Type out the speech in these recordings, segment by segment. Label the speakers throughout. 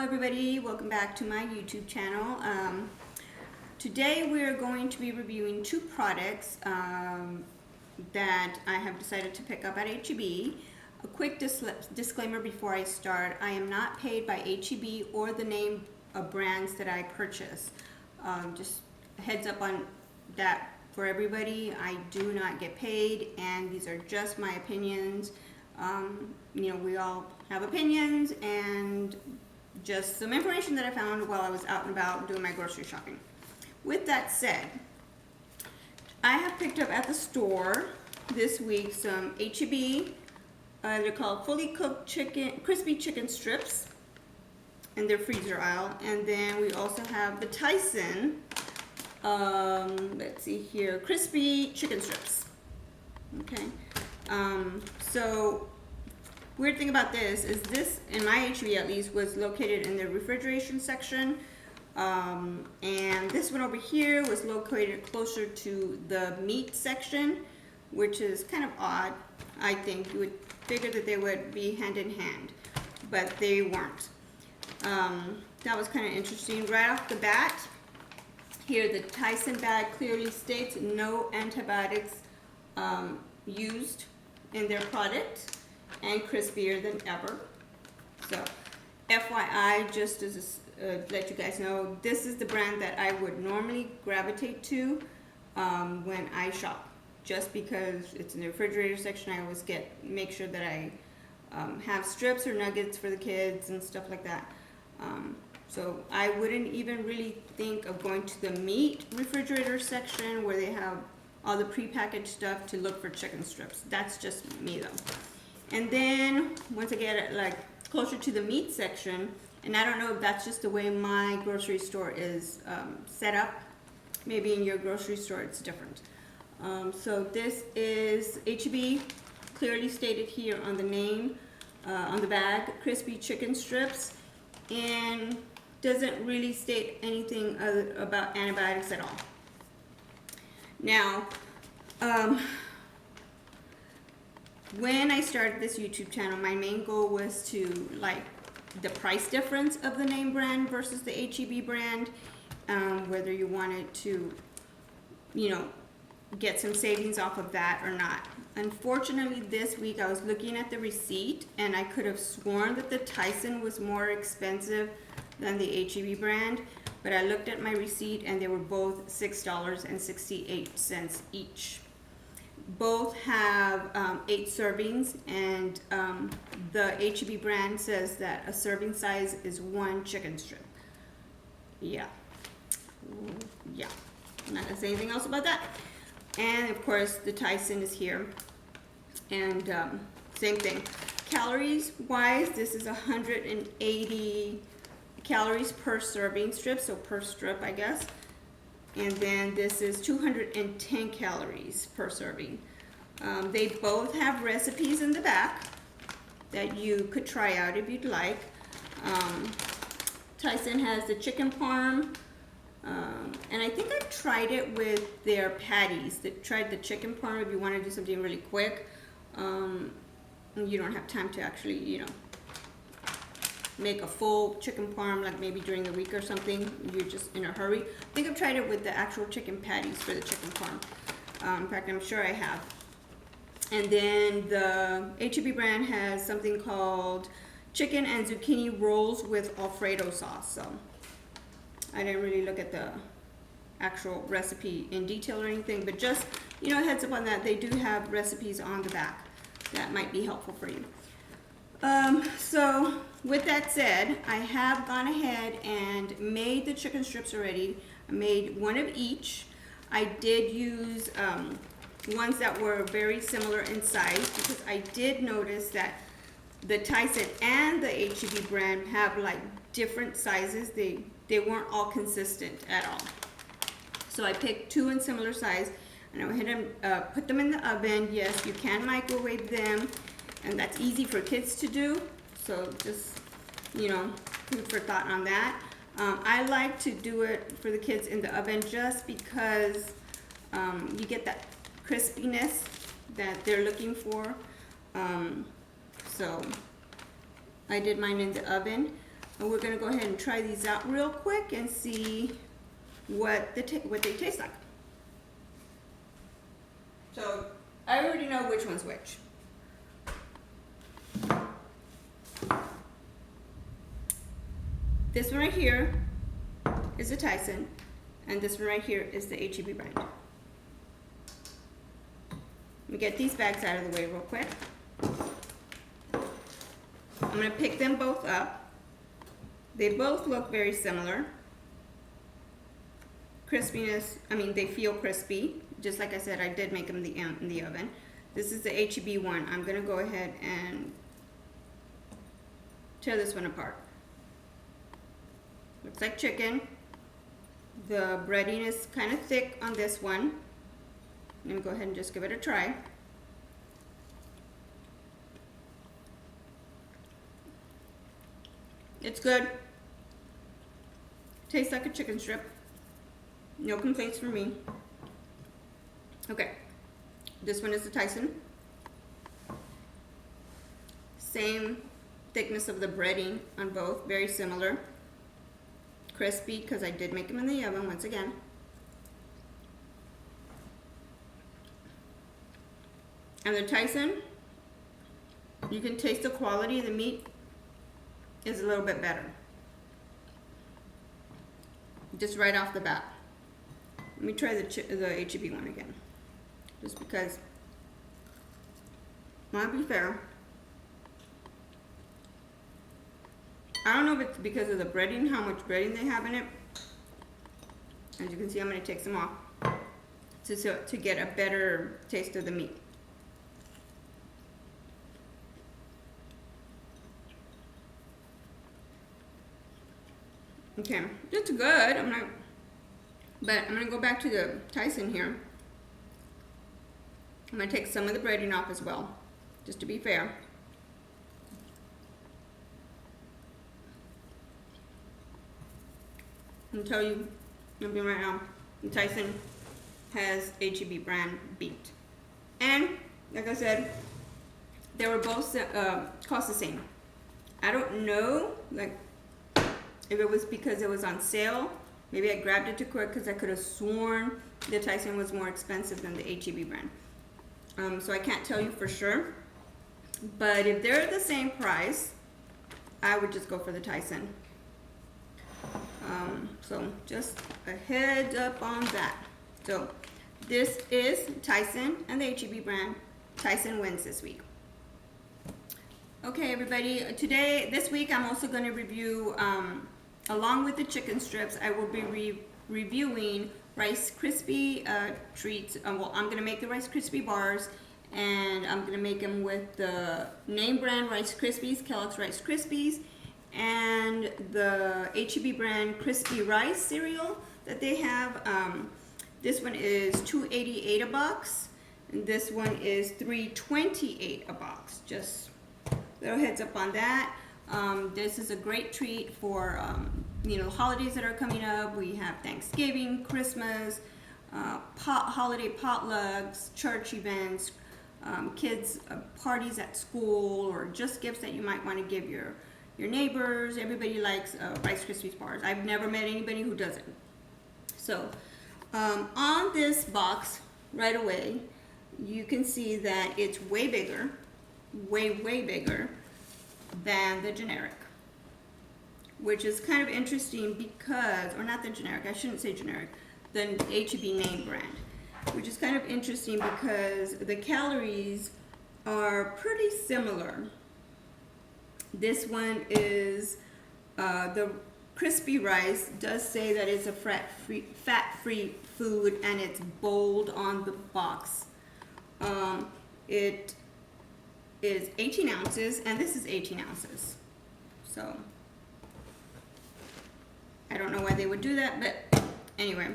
Speaker 1: everybody, welcome back to my YouTube channel. Today we're going to be reviewing two products that I have decided to pick up at HEB. A quick disclaimer before I start: I am not paid by HEB or the name of brands that I purchase. Just a heads up on that for everybody. I do not get paid, and these are just my opinions. We all have opinions, and just some information that I found while I was out and about doing my grocery shopping. With that said, I have picked up at the store this week some HEB, they're called fully cooked crispy chicken strips in their freezer aisle. And then we also have the Tyson, let's see here, crispy chicken strips. Okay, so weird thing about this is this, in my HEB at least, was located in the refrigeration section, and this one over here was located closer to the meat section, which is kind of odd. I think you would figure that they would be hand in hand, but they weren't. That was kind of interesting. Right off the bat, here the Tyson bag clearly states no antibiotics used in their product, and crispier than ever. So FYI, just as let you guys know, this is the brand that I would normally gravitate to when I shop, just because it's in the refrigerator section. I always make sure that I have strips or nuggets for the kids and stuff like that. So I wouldn't even really think of going to the meat refrigerator section where they have all the prepackaged stuff to look for chicken strips. That's just me though. And then once I get it like closer to the meat section, and I don't know if that's just the way my grocery store is set up. Maybe in your grocery store it's different. So this is HEB, clearly stated here on the name, on the bag, crispy chicken strips, and doesn't really state anything about antibiotics at all. Now, when I started this YouTube channel, my main goal was to like the price difference of the name brand versus the HEB brand, whether you wanted to, get some savings off of that or not. Unfortunately, this week I was looking at the receipt, and I could have sworn that the Tyson was more expensive than the HEB brand, but I looked at my receipt and they were both $6.68 each. Both have 8 servings, and the HEB brand says that a serving size is 1 chicken strip. Yeah, I'm not gonna say anything else about that. And of course the Tyson is here, and same thing. Calories wise, this is 180 calories per serving strip, so per strip I guess. And then this is 210 calories per serving. They both have recipes in the back that you could try out if you'd like. Tyson has the chicken parm, and I think I've tried it with their patties. Tried the chicken parm if you want to do something really quick. You don't have time to actually, make a full chicken parm, like maybe during the week or something. You're just in a hurry. I think I've tried it with the actual chicken patties for the chicken parm. In fact, I'm sure I have. And then the HEB brand has something called chicken and zucchini rolls with Alfredo sauce. So I didn't really look at the actual recipe in detail or anything, but just, heads up on that. They do have recipes on the back that might be helpful for you. So with that said, I have gone ahead and made the chicken strips already. I made one of each. I did use ones that were very similar in size, because I did notice that the Tyson and the HEB brand have like different sizes. They weren't all consistent at all. So I picked 2 in similar size, and I went ahead and put them in the oven. Yes, you can microwave them, and that's easy for kids to do. So just, food for thought on that. I like to do it for the kids in the oven just because you get that crispiness that they're looking for. So I did mine in the oven. And we're gonna go ahead and try these out real quick and see what they taste like. So I already know which one's which. This one right here is the Tyson, and this one right here is the HEB brand. Let me get these bags out of the way real quick. I'm gonna pick them both up. They both look very similar. Crispiness, I mean, they feel crispy. Just like I said, I did make them in the oven. This is the HEB one. I'm gonna go ahead and tear this one apart. Looks like chicken. The breading is kind of thick on this one. Let me go ahead and just give it a try. It's good. Tastes like a chicken strip. No complaints from me. Okay, this one is the Tyson. Same thickness of the breading on both, very similar. Crispy, because I did make them in the oven once again. And the Tyson, you can taste the quality of the meat is a little bit better. Just right off the bat. Let me try the HEB one again. Just because, might be fair. I don't know if it's because of the breading, how much breading they have in it. As you can see, I'm going to take some off to get a better taste of the meat. Okay, it's good. But I'm going to go back to the Tyson here. I'm going to take some of the breading off as well, just to be fair. I'll tell you something right now. The Tyson has HEB brand beat. And, like I said, they were both cost the same. I don't know, like, if it was because it was on sale. Maybe I grabbed it too quick because I could have sworn the Tyson was more expensive than the HEB brand. So I can't tell you for sure. But if they're the same price, I would just go for the Tyson. So just a heads up on that. So this is Tyson and the HEB brand. Tyson wins this week. Okay, everybody. This week, I'm also going to review, along with the chicken strips, I will be reviewing Rice Krispie treats. Well, I'm going to make the Rice Krispie bars, and I'm going to make them with the name brand Rice Krispies, Kellogg's Rice Krispies, and the HEB brand Crispy Rice cereal that they have. This one is $2.88 a box, and this one is $3.28 a box. Just little heads up on that. This is a great treat for holidays that are coming up. We have Thanksgiving, Christmas, holiday potlucks, church events, kids parties at school, or just gifts that you might want to give your neighbors. Everybody likes Rice Krispies bars. I've never met anybody who doesn't. So on this box right away, you can see that it's way bigger, way bigger than the generic, which is kind of interesting because, or not the generic, I shouldn't say generic, the HEB name brand, which is kind of interesting because the calories are pretty similar. This one is, the crispy rice does say that it's a fat-free food, and it's bold on the box. It is 18 ounces, and this is 18 ounces. So, I don't know why they would do that, but anyway.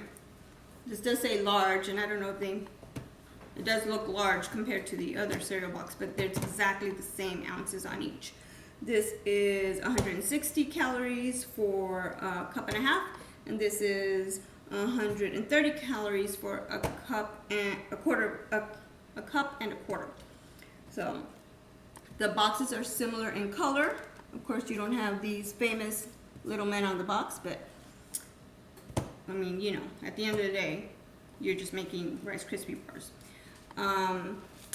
Speaker 1: This does say large, and I don't know if it does look large compared to the other cereal box, but it's exactly the same ounces on each. This is 160 calories for a cup and a half, and this is 130 calories for a cup and a quarter. A cup and a quarter. So the boxes are similar in color. Of course, you don't have these famous little men on the box, but I mean, you know, at the end of the day, you're just making Rice Krispie bars.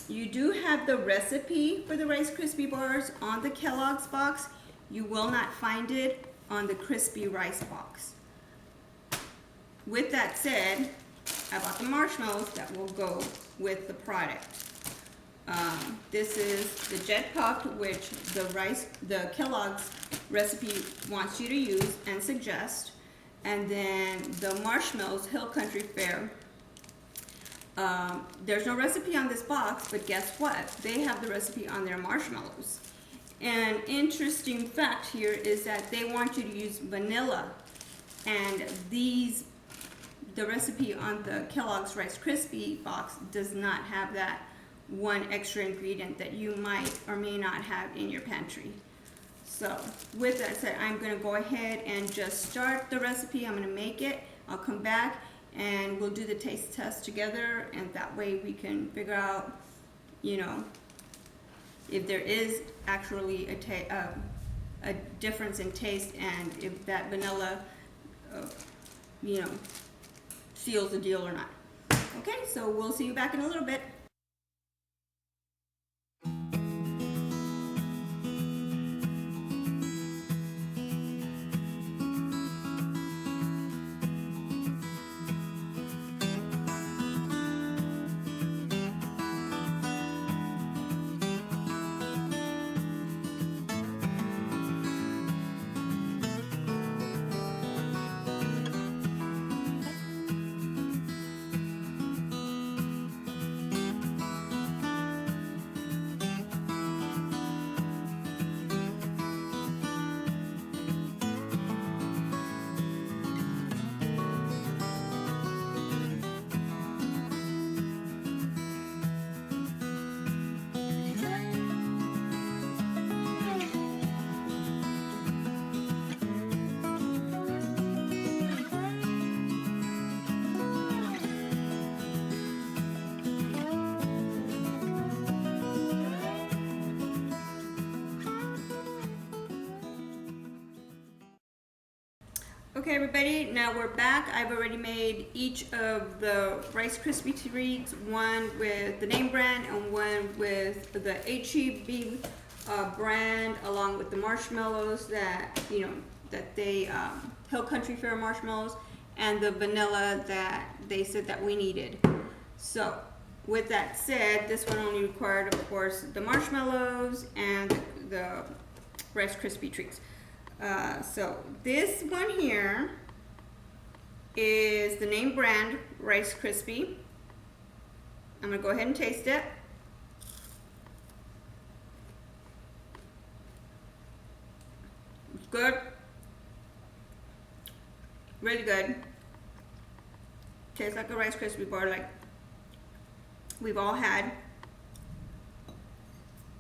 Speaker 1: You do have the recipe for the Rice Krispie bars on the Kellogg's box. You will not find it on the Crispy Rice box. With that said, I bought the marshmallows that will go with the product. This is the Jet Puffed, which the Kellogg's recipe wants you to use and suggest. And then the marshmallows, Hill Country Fare. There's no recipe on this box, but guess what? They have the recipe on their marshmallows. An interesting fact here is that they want you to use vanilla, and the recipe on the Kellogg's Rice Krispie box does not have that one extra ingredient that you might or may not have in your pantry. So with that said, I'm going to go ahead and just start the recipe. I'm going to make it. I'll come back and we'll do the taste test together, and that way we can figure out, you know, if there is actually a difference in taste, and if that vanilla, you know, seals the deal or not. Okay, so we'll see you back in a little bit. Okay everybody, now we're back. I've already made each of the Rice Krispie treats, one with the name brand and one with the HEB brand, along with the marshmallows that, you know, that they, Hill Country Fare marshmallows, and the vanilla that they said that we needed. So with that said, this one only required, of course, the marshmallows and the Rice Krispie treats. So this one here is the name brand Rice Krispie. I'm going to go ahead and taste it. It's good. Really good. Tastes like a Rice Krispie bar like we've all had.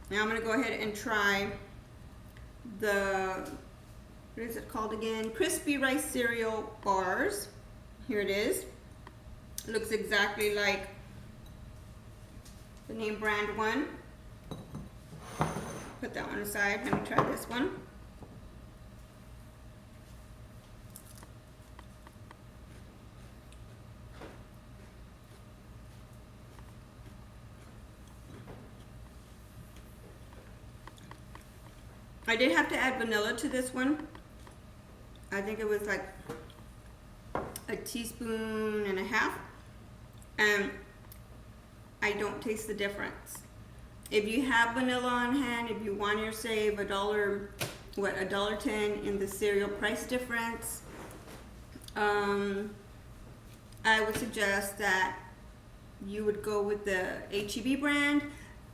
Speaker 1: Now I'm going to go ahead and try the, what is it called again? Crispy Rice Cereal Bars. Here it is. It looks exactly like the name brand one. Put that one aside. Let me try this one. I did have to add vanilla to this one. I think it was like a teaspoon and a half, and I don't taste the difference. If you have vanilla on hand, if you want to save $1.10 in the cereal price difference, I would suggest that you would go with the HEB brand.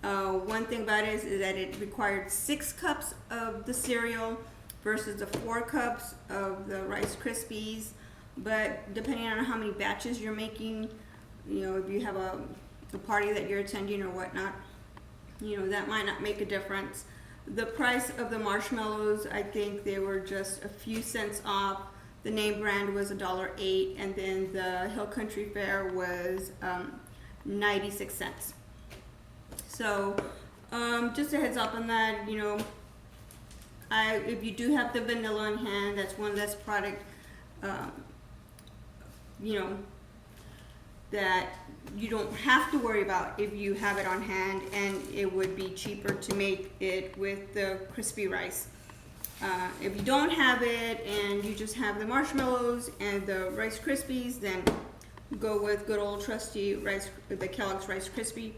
Speaker 1: One thing about it is that it required 6 cups of the cereal versus the 4 cups of the Rice Krispies. But depending on how many batches you're making, you know, if you have a party that you're attending or whatnot, you know, that might not make a difference. The price of the marshmallows, I think they were just a few cents off. The name brand was $1.08, and then the Hill Country Fare was 96 cents. So just a heads up on that, you know, if you do have the vanilla on hand, that's one less product, you know, that you don't have to worry about if you have it on hand, and it would be cheaper to make it with the crispy rice. If you don't have it and you just have the marshmallows and the Rice Krispies, then go with good old trusty the Kellogg's Rice Krispie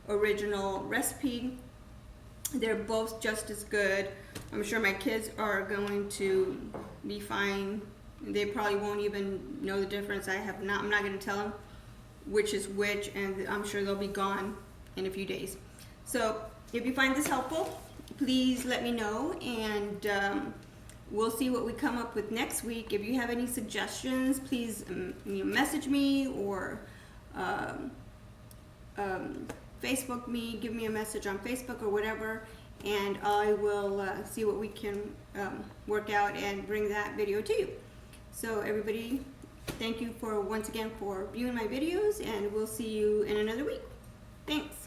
Speaker 1: original recipe. They're both just as good. I'm sure my kids are going to be fine. They probably won't even know the difference. I'm not going to tell them which is which, and I'm sure they'll be gone in a few days. So if you find this helpful, please let me know, and we'll see what we come up with next week. If you have any suggestions, please message me or Facebook me, give me a message on Facebook or whatever, and I will see what we can work out and bring that video to you. So everybody, thank you once again for viewing my videos, and we'll see you in another week. Thanks.